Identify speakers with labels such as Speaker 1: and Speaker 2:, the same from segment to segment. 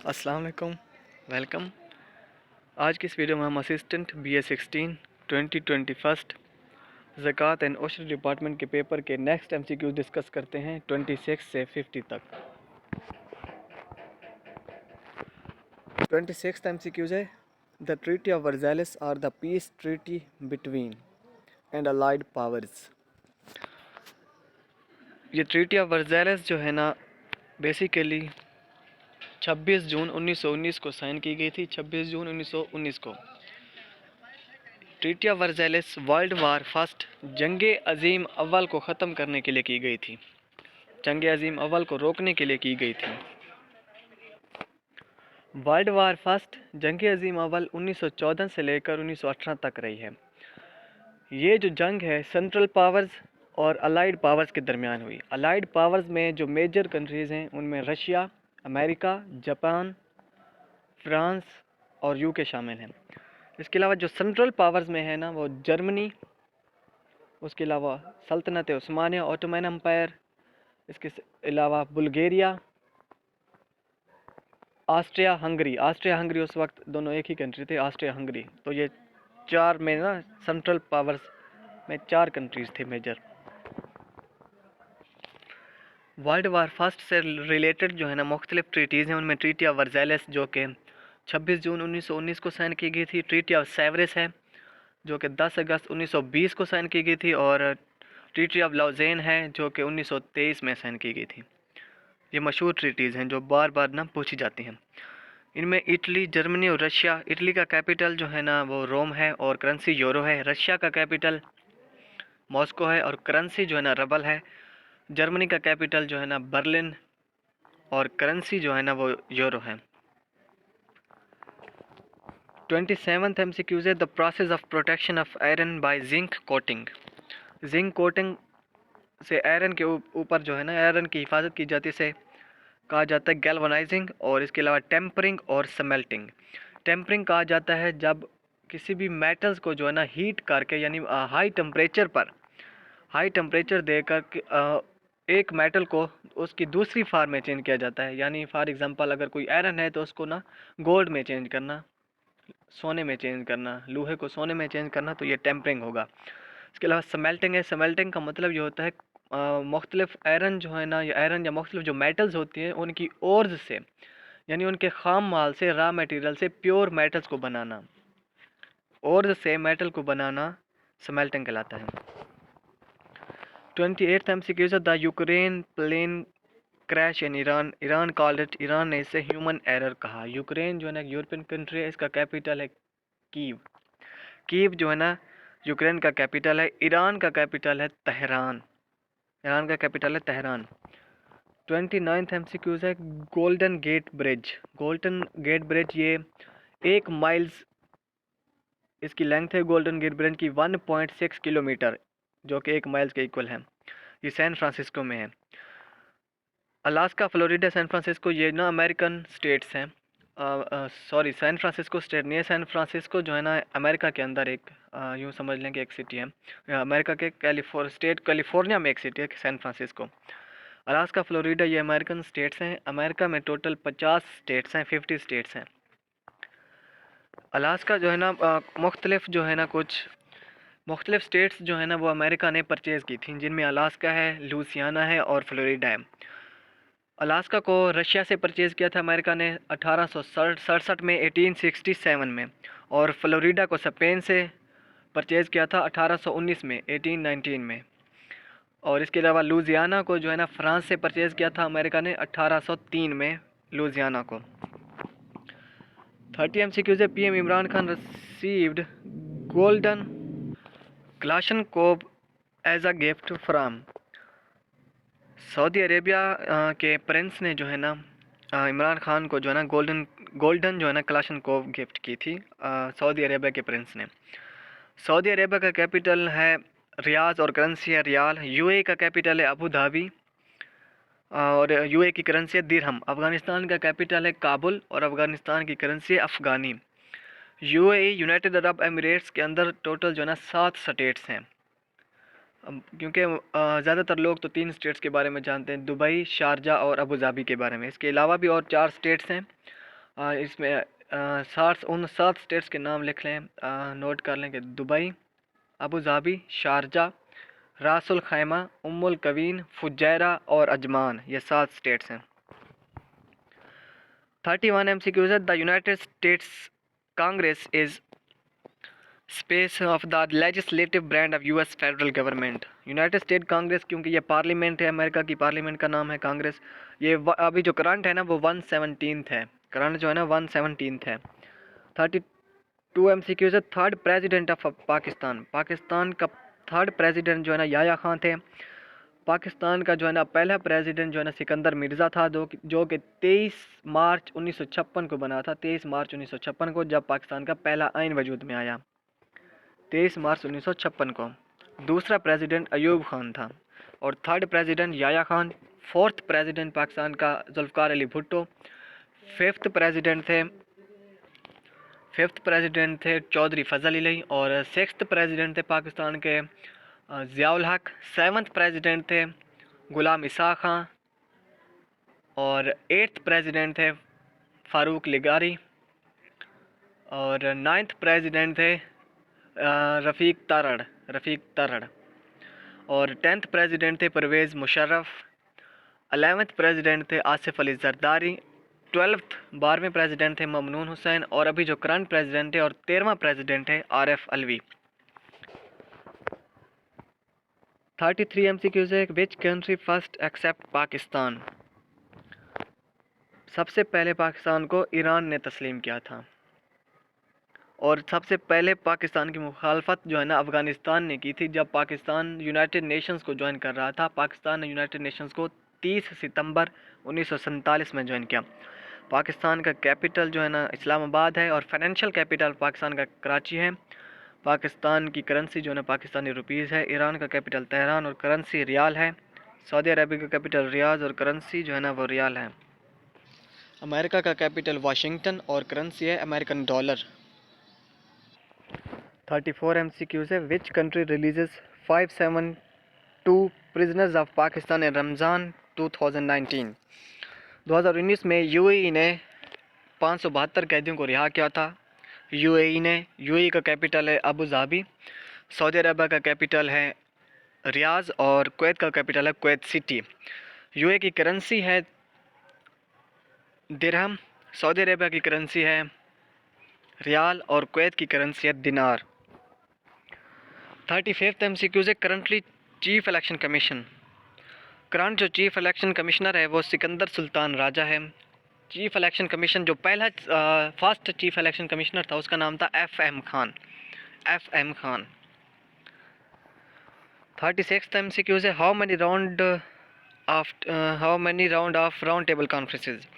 Speaker 1: अस्सलाम वालेकुम, वेलकम। आज की इस वीडियो में हम assistant BA16 2021 Zakat and Ushr department के पेपर के नेक्स्ट MCQ डिस्कस करते हैं 26 से 50 तक। 26 MCQs है the treaty of Versailles are the peace treaty between and allied powers. ये ट्रीटी ऑफ वर्साइलेस जो है ना बेसिकली 26 जून 1919 को साइन की गई थी। 26 जून 1919 को treaty of Versailles world war first जंग अजीम अव्वल को ख़त्म करने के लिए की गई थी। जंग अजीम अव्वल को रोकने के लिए की गई थी। वर्ल्ड वार फर्स्ट जंग अजीम अव्वल 1914 से लेकर 1918 तक रही है। ये जो जंग है सेंट्रल पावर्स और अलाइड पावर्स के दरमियान हुई। अलाइड पावर्स में जो मेजर कंट्रीज़ हैं उनमें रशिया, अमेरिका, जापान, फ्रांस और यूके शामिल हैं। इसके अलावा जो सेंट्रल पावर्स में है ना वो जर्मनी, उसके अलावा सल्तनत उस्मानिया ऑटोमन एम्पायर, इसके अलावा बुल्गारिया, ऑस्ट्रिया हंगरी उस वक्त दोनों एक ही कंट्री थे, ऑस्ट्रिया हंगरी। तो ये चार में ना सेंट्रल पावर्स में चार कंट्रीज थे मेजर। वर्ल्ड वार फर्स्ट से रिलेटेड जो है ना मुख्तलिफ ट्रीटीज़ हैं। उनमें ट्रीटी ऑफ वर्साइलेस जो कि 26 जून 1919 को साइन की गई थी। ट्रीटी ऑफ सेवरेस है जो कि 10 अगस्त 1920 को साइन की गई थी। और ट्रीटी ऑफ लाउज़ेन है जो कि 1923 में साइन की गई थी। ये मशहूर ट्रीटीज़ हैं जो बार बार ना पूछी जाती हैं। इनमें इटली, जर्मनी और रशिया। इटली का कैपिटल जो है ना वो रोम है और करेंसी यूरो है। रशिया का कैपिटल मॉस्को है और करेंसी जो है ना रबल है। जर्मनी का कैपिटल जो है ना बर्लिन और करेंसी जो है ना वो यूरो है। 27th MCQ है the process of protection of iron by zinc coating. Zinc coating से आयरन के ऊपर जो है ना आयरन की हिफाजत की जाती है, इसे कहा जाता है गैल्वनाइजिंग। और इसके अलावा टेम्परिंग और स्मेल्टिंग। टेम्परिंग कहा जाता है जब किसी भी मेटल्स को जो है ना हीट करके यानी हाई टेम्परेचर देकर एक मेटल को उसकी दूसरी फॉर्म में चेंज किया जाता है। यानी फॉर एग्जांपल अगर कोई आयरन है तो उसको ना गोल्ड में चेंज करना, सोने में चेंज करना, लोहे को सोने में चेंज करना, तो ये टेम्परिंग होगा। इसके अलावा स्मेल्टिंग है। स्मेल्टिंग का मतलब ये होता है मुख्तलिफ आयरन जो है ना या आयरन या मुख्तलिफ जो मेटल्स होती हैं उनकी ओर्स से यानी उनके खाम माल से, रॉ मटेरियल से प्योर मेटल्स को बनाना, ओर्स से मेटल को बनाना स्मेल्टिंग कहलाता है। 28th MCQ the Ukraine plane crash in Iran. Iran called it, Iran ने इसे ह्यूमन एरर कहा। यूक्रेन जो है ना यूरोपियन कंट्री है, इसका कैपिटल है कीव। कीव जो है ना यूक्रेन का कैपिटल है। ईरान का कैपिटल है तेहरान। ईरान का कैपिटल है तेहरान। 29th MCQ है Golden Gate Bridge. Golden Gate Bridge ये 1 माइल्स इसकी लेंथ है। गोल्डन गेट ब्रिज की 1.6 किलोमीटर जो कि 1 माइल्स के इक्वल है। ये सैन फ्रांसिस्को में है। अलास्का, फ्लोरिडा, सैन फ्रांसिस्को ये ना अमेरिकन स्टेट्स हैं। सॉरी, सैन फ्रांसिस्को स्टेट नहीं है। सैन फ्रांसिस्को जो है ना अमेरिका के अंदर एक यूँ समझ लें कि एक सिटी है। अमेरिका के स्टेट कैलिफोर्निया में एक सिटी है सैन फ्रांसिस्को। अलास्का, फ्लोरिडा ये अमेरिकन स्टेट्स हैं। अमेरिका में टोटल 50 स्टेट्स हैं, 50 स्टेट्स हैं। अलास्का जो है ना मुख्तलिफ जो है ना कुछ मुख्तलिफ स्टेट्स जो है ना वो अमेरिका ने परचेज़ की थी, जिनमें अलास्का है, लुइसियाना है और फ्लोरिडा है। अलास्का को रशिया से परचेज़ किया था अमेरिका ने 1867 में, 1867 में। और फ्लोरिडा को स्पेन से परचेज़ किया था 1819 में, 1819 में। और इसके अलावा लुइसियाना को जो है ना फ्रांस से परचेज़ किया था अमेरिका ने 1803 में, लुइसियाना को। 30 MCQ से PM Imran Khan received golden Kalashnikov as a gift from. Saudi Arabia के प्रिंस ने जो है ना इमरान खान को जो है ना गोल्डन जो है ना क्लाशनकोव गिफ्ट की थी सऊदी अरेबिया के प्रिंस ने। सऊदी अरेबिया का कैपिटल है रियाज और करेंसी है रियाल। यूएई का कैपिटल है अबू धाबी और यूएई की करेंसी है दिरहम। अफ़गानिस्तान का कैपिटल है काबुल और अफ़गानिस्तान की करेंसी है Afghani. UAE United Arab Emirates के अंदर टोटल जो है ना 7 स्टेट्स हैं। क्योंकि ज़्यादातर लोग तो 3 स्टेट्स के बारे में जानते हैं, दुबई, शारजा और अबू धाबी के बारे में। इसके अलावा भी और 4 स्टेट्स हैं इसमें 7 स्टेट्स के नाम लिख लें, नोट कर लें कि दुबई, अबू धाबी, शारजा, रासुल खैमा, उम्मुल कवीन, फुजैरा और अजमान, ये 7 स्टेट्स हैं। 31 MCQs है। The United states Congress is space of the legislative brand of US federal government. United state Congress, क्योंकि ये पार्लियामेंट है, अमेरिका की पार्लियामेंट का नाम है कांग्रेस। ये अभी जो करंट है ना वो 117th है, करंट जो है ना 117th है। 32 MCQs है। Third president of Pakistan, Pakistan का थर्ड प्रेसिडेंट जो है ना याह्या खान थे। पाकिस्तान का जो है ना पहला प्रेसिडेंट जो है ना सिकंदर मिर्ज़ा था, जो कि 23 मार्च 1956 को बना था। 23 मार्च 1956 को, जब पाकिस्तान का पहला आइन वजूद में आया, 23 मार्च 1956 को। दूसरा प्रेसिडेंट अयूब खान था और third president Yahya Khan. Fourth president Pakistan का जुल्फ़िकार अली भुट्टो। फिफ्थ प्रेसिडेंट थे चौधरी फजल अली और सिक्स्थ प्रेसिडेंट थे पाकिस्तान के ज़ियाउल हक। सेवन्थ प्रेसिडेंट थे गुलाम इसाक खां और एट्थ प्रेसिडेंट थे फ़ारूक लिगारी और नाइन्थ प्रेसिडेंट थे रफ़ीक तरड़ और 10th प्रेसिडेंट थे परवेज़ मुशर्रफ। 11th प्रेसिडेंट थे आसिफ अली जरदारी। 12वें प्रेसिडेंट थे ममनून हुसैन और अभी जो करंट प्रेसिडेंट है और 13वां प्रेसिडेंट है आरिफ अलवी। 33 MCQs है। Which country first accept Pakistan, सबसे पहले पाकिस्तान को ईरान ने तस्लीम किया था और सबसे पहले पाकिस्तान की मुखालफत जो है ना अफ़गानिस्तान ने की थी। जब पाकिस्तान यूनाइटेड नेशंस को ज्वाइन कर रहा था, पाकिस्तान ने यूनाइटेड नेशंस को 30 सितंबर 1947 में ज्वाइन किया। पाकिस्तान का कैपिटल जो है ना इस्लामाबाद है और फाइनेंशियल कैपिटल पाकिस्तान का कराची है। पाकिस्तान की करेंसी जो है ना पाकिस्तानी रुपीज़ है। ईरान का कैपिटल तेहरान और करेंसी रियाल है। सऊदी अरबिया का कैपिटल रियाज और करेंसी जो है ना वो रियाल है। अमेरिका का कैपिटल वाशिंगटन और करेंसी है अमेरिकन डॉलर। 34 MCQs है। Which country releases 572 prisoners of Pakistan in Ramzan 2019। 2019 में यूएई ने 572 कैदियों को रिहा किया था। यूएई का कैपिटल है अबू धाबी। सऊदी अरबिया का कैपिटल है रियाज और कुवैत का कैपिटल है कुवैत सिटी। यूएई की करेंसी है दिरहम। सऊदी अरबिया की करेंसी है रियाल और कुवैत की करेंसी है दिनार। 35th MCQ है। Currently chief election commission, current जो चीफ इलेक्शन कमिश्नर है वो सिकंदर सुल्तान राजा है। चीफ इलेक्शन कमीशन जो पहला फर्स्ट चीफ इलेक्शन कमिश्नर था उसका नाम था FM खान। 36th MCQ है। How many round of round table conferences,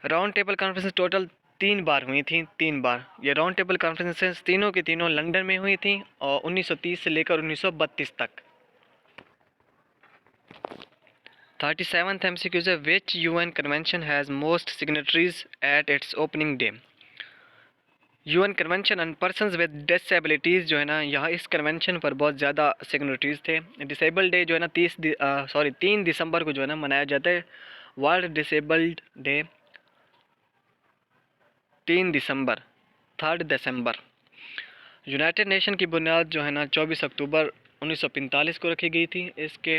Speaker 1: round table conferences total 3 बार हुई थी। 3 बार ये राउंड टेबल कॉन्फ्रेंसेस तीनों की तीनों लंदन में हुई थी और 1930 से लेकर 1932 तक। 37th MCQ है। विच UN convention has most signatories at its opening day. UN convention on persons with disabilities जो है ना, यहाँ इस कन्वेंशन पर बहुत ज़्यादा सिग्नेटरीज थे। डिसेबल्ड डे जो है ना 3 दिसंबर को जो है ना मनाया जाता है। वर्ल्ड डिसेबल्ड डे 3 दिसंबर। यूनाइटेड नेशन की बुनियाद जो है ना 24 अक्टूबर 1945 को रखी गई थी। इसके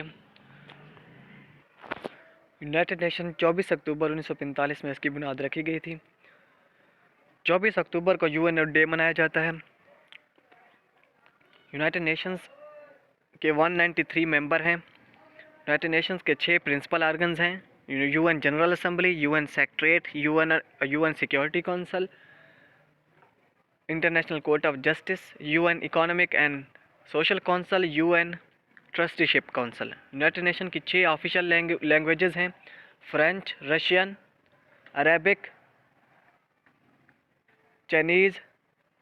Speaker 1: यूनाइटेड नेशन 24 अक्टूबर 1945 में इसकी बुनियाद रखी गई थी। 24 अक्टूबर को UN डे मनाया जाता है। यूनाइटेड नेशंस के 193 मेंबर हैं। यूनाइटेड नेशंस के 6 प्रिंसिपल आर्गन्स हैं। UN general assembly, UN secretariat, UN security council, international court of justice, UN economic and social council, UN trusteeship council. United nation की 6 official languages हैं, French, Russian, Arabic, Chinese,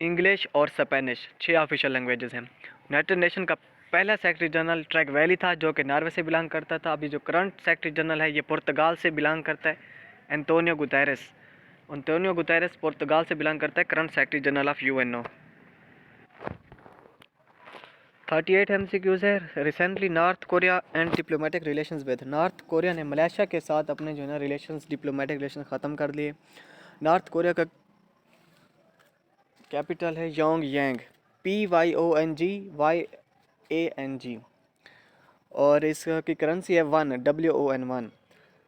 Speaker 1: English और Spanish. 6 official languages हैं। United nation का पहला secretary general track valley था जो कि Norway से बिलोंग करता था। अभी जो करंट सेक्रेटरी जनरल है ये पुर्तगाल से बिलोंग करता है, एंटोनियो गुतेरेस पुर्तगाल से बिलोंग करता है, current secretary general of UNO। 38 MCQs है। Recently north Korea and diplomatic relations with, north Korea ने मलेशिया के साथ अपने जो है ना रिलेशंस, डिप्लोमेटिक रिलेशन ख़त्म कर लिए। नॉर्थ कोरिया का कैपिटल है योंगयांग, PYONG और इसकी करेंसी है वन, WON1।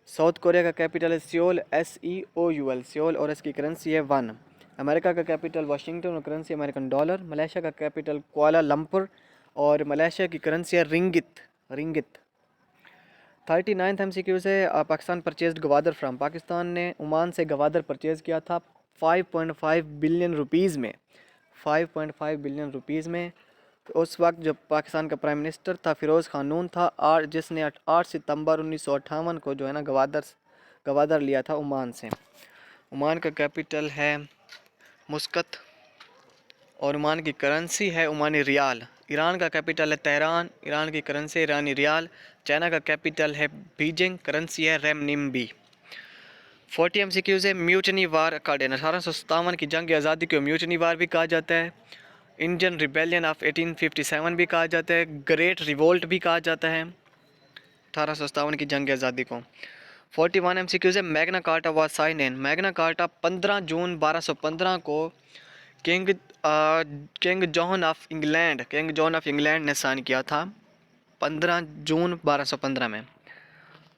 Speaker 1: साउथ कोरिया का कैपिटल है सियोल, SEOUL सियोल और इसकी करेंसी है वन। अमेरिका का कैपिटल वाशिंगटन और करेंसी अमेरिकन डॉलर। मलेशिया का कैपिटल कुआलालंपुर और मलेशिया की करेंसी है रिंगित। 39th MCQ से पाकिस्तान परचेज्ड गवादर फ्राम, पाकिस्तान ने ओमान से गवादर परचेज़ किया था 5.5 बिलियन रुपीज़ में, 5.5 बिलियन रुपीज़ में। तो उस वक्त जब पाकिस्तान का प्राइम मिनिस्टर था फ़िरोज़ खानून था, और जिसने 8 सितंबर 1958 को जो है ना गवादर लिया था ओमान से। ओमान का कैपिटल है मुस्कत और ओमान की करेंसी है ओमानी रियाल। ईरान का कैपिटल है तेहरान, ईरान की करेंसी ईरानी रियाल। चाइना का कैपिटल है बीजिंग, करेंसी है रेमनिम्बी। 40 MCQ से म्यूटनी वार का दिन, 1857 की जंग आज़ादी को म्यूटनी वार भी कहा जाता है। इंडियन रिबेलियन ऑफ 1857 भी कहा जाता है, ग्रेट रिवोल्ट भी कहा जाता है 1857 की जंग आज़ादी को। 41 MCQ से Magna Carta was sign in, Magna Carta 15 जून 1215 को किंग जॉन ऑफ इंग्लैंड ने साइन किया था 15 जून 1215 में।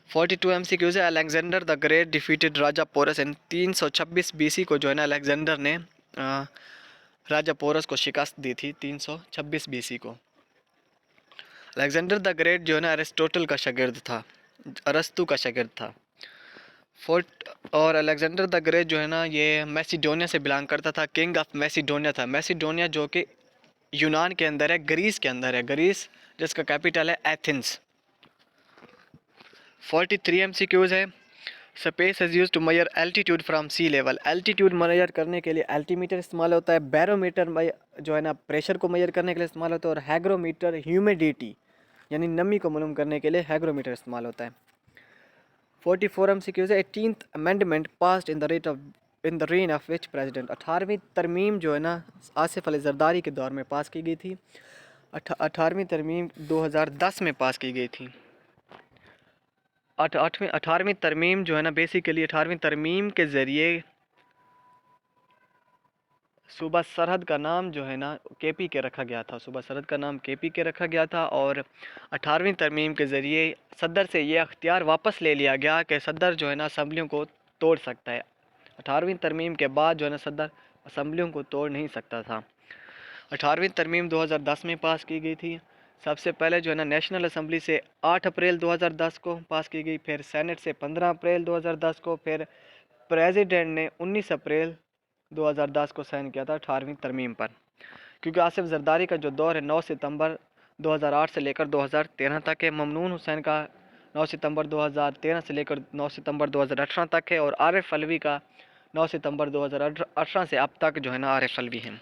Speaker 1: 42 MCQ से Alexander the Great defeated Raja Porus in 326 BC को जो है ना अलेक्जेंडर ने राजा पोरस को शिकस्त दी थी 326 BC को। अलेक्जेंडर द ग्रेट जो है ना अरिस्टोटल का शागिर्द था, अरस्तु का शागिर्द था। और अलेक्जेंडर द ग्रेट जो है ना ये मैसिडोनिया से बिलोंग करता था, किंग ऑफ मैसिडोनिया था। मैसिडोनिया जो कि यूनान के अंदर है, ग्रीस के अंदर है, ग्रीस जिसका कैपिटल है एथेंस। 43 MCQs है। Space is use to measure altitude from sea level, altitude measure करने के लिए एल्टीमीटर इस्तेमाल होता है। बैरोमीटर जो है ना प्रेशर को मेजर करने के लिए इस्तेमाल होता है। और हैग्रोमीटर ह्यूमिडिटी यानी नमी को मालूम करने के लिए हैग्रोमीटर इस्तेमाल होता है। 44 MCQs है। 18th amendment passed in the reign of which president, 18वीं तरमीम जो है ना आसिफ अली जरदारी के दौर में पास की गई थी। 18वीं तरमीम 2010 में पास की गई थी। 18वीं तरमीम जो है ना बेसिकली 18वीं तरमीम के ज़रिए सूबा सरहद का नाम जो है ना KP के रखा गया था, सूबा सरहद का नाम KP के रखा गया था। और 18वीं तरमीम के ज़रिए सदर से ये अख्तियार वापस ले लिया गया कि सदर जो है ना असम्बलियों को तोड़ सकता है। 18वीं तरमीम के बाद जो है ना सदर असम्बलियों को तोड़ नहीं सकता था। 18वीं तरमीम 2010 में पास की गई थी। सबसे पहले जो है ना नेशनल असम्बली से 8 अप्रैल 2010 को पास की गई, फिर सेनेट से 15 अप्रैल 2010 को, फिर प्रेसिडेंट ने 19 अप्रैल 2010 को साइन किया था 18वीं तरमीम पर। क्योंकि आसिफ जरदारी का जो दौर है 9 सितंबर 2008 से लेकर 2013 तक है, ममनून हुसैन का 9 सितंबर 2013 से लेकर 9 सितंबर 2018 तक है, और आरिफ अलवी का 9 सितंबर 2018 से अब तक जो है ना आरिफ अलवी हैं।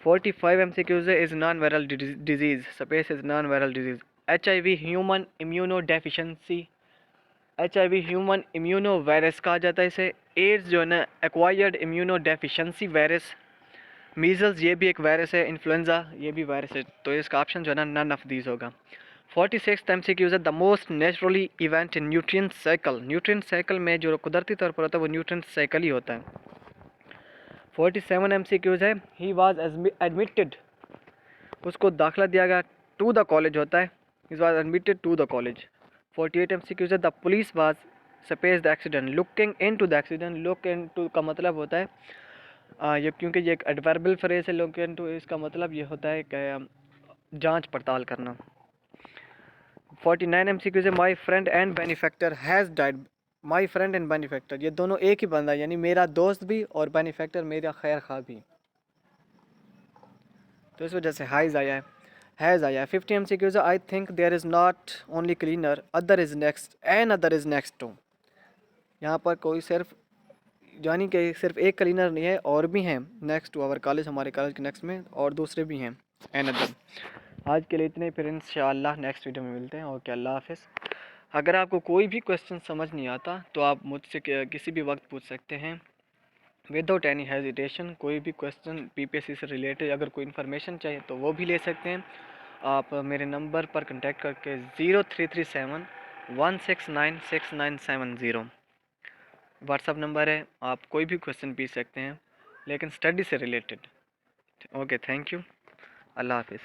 Speaker 1: 45 MCQs is non viral disease, space is non viral disease. HIV human immuno deficiency, HIV human immuno virus कहा जाता है इसे। एड्स जो है ना acquired immuno deficiency virus. Measles ये भी एक वायरस है। इन्फ्लुएंजा ये भी वायरस है। तो इसका ऑप्शन जो है ना नन ऑफ दीज होगा। 46 MCQs है। The most naturally event in nutrient cycle, nutrient cycle में जो कुदरती तौर पर होता है वो न्यूट्रिएंट साइकिल ही होता है। 47 MCQs है। ही वाज एडमिटेड, उसको दाखिला दिया गया, टू द कॉलेज होता है, he was admitted to the college. 48 MCQs है। The police was space the accident, looking into the accident, look into का मतलब होता है ये, क्योंकि ये एक एडवर्बल फ्रेज है, लुक इनटू इसका मतलब ये होता है कि जांच पड़ताल करना। 49 MCQs है। My friend and benefactor has died, my friend and benefactor ये दोनों एक ही बंदा, यानी मेरा दोस्त भी और बेनिफैक्टर मेरा खैर खा भी, तो इस वजह से हैज़ आया है। 50 MCQs है। I think there is not only cleaner, other is next and other is next to, यहाँ पर कोई सिर्फ यानी कि सिर्फ एक क्लीनर नहीं है, और भी हैं नेक्स्ट टू आवर कॉलेज, हमारे कॉलेज के नेक्स्ट में और दूसरे भी हैं एंड अदर। आज के लिए इतने, फिर इंशाअल्लाह नेक्स्ट वीडियो में मिलते हैं। ओके, अल्लाह हाफ़िज़। अगर आपको कोई भी क्वेश्चन समझ नहीं आता तो आप मुझसे किसी भी वक्त पूछ सकते हैं विदाउट एनी हेजिटेशन। कोई भी क्वेश्चन PPSC से रिलेटेड अगर कोई इन्फॉर्मेशन चाहिए तो वो भी ले सकते हैं। आप मेरे नंबर पर कांटेक्ट करके 0337 169 6970 व्हाट्सअप नंबर है, आप कोई भी क्वेश्चन पूछ सकते हैं, लेकिन स्टडी से रिलेटेड। ओके, थैंक यू, अल्लाह हाफिज़।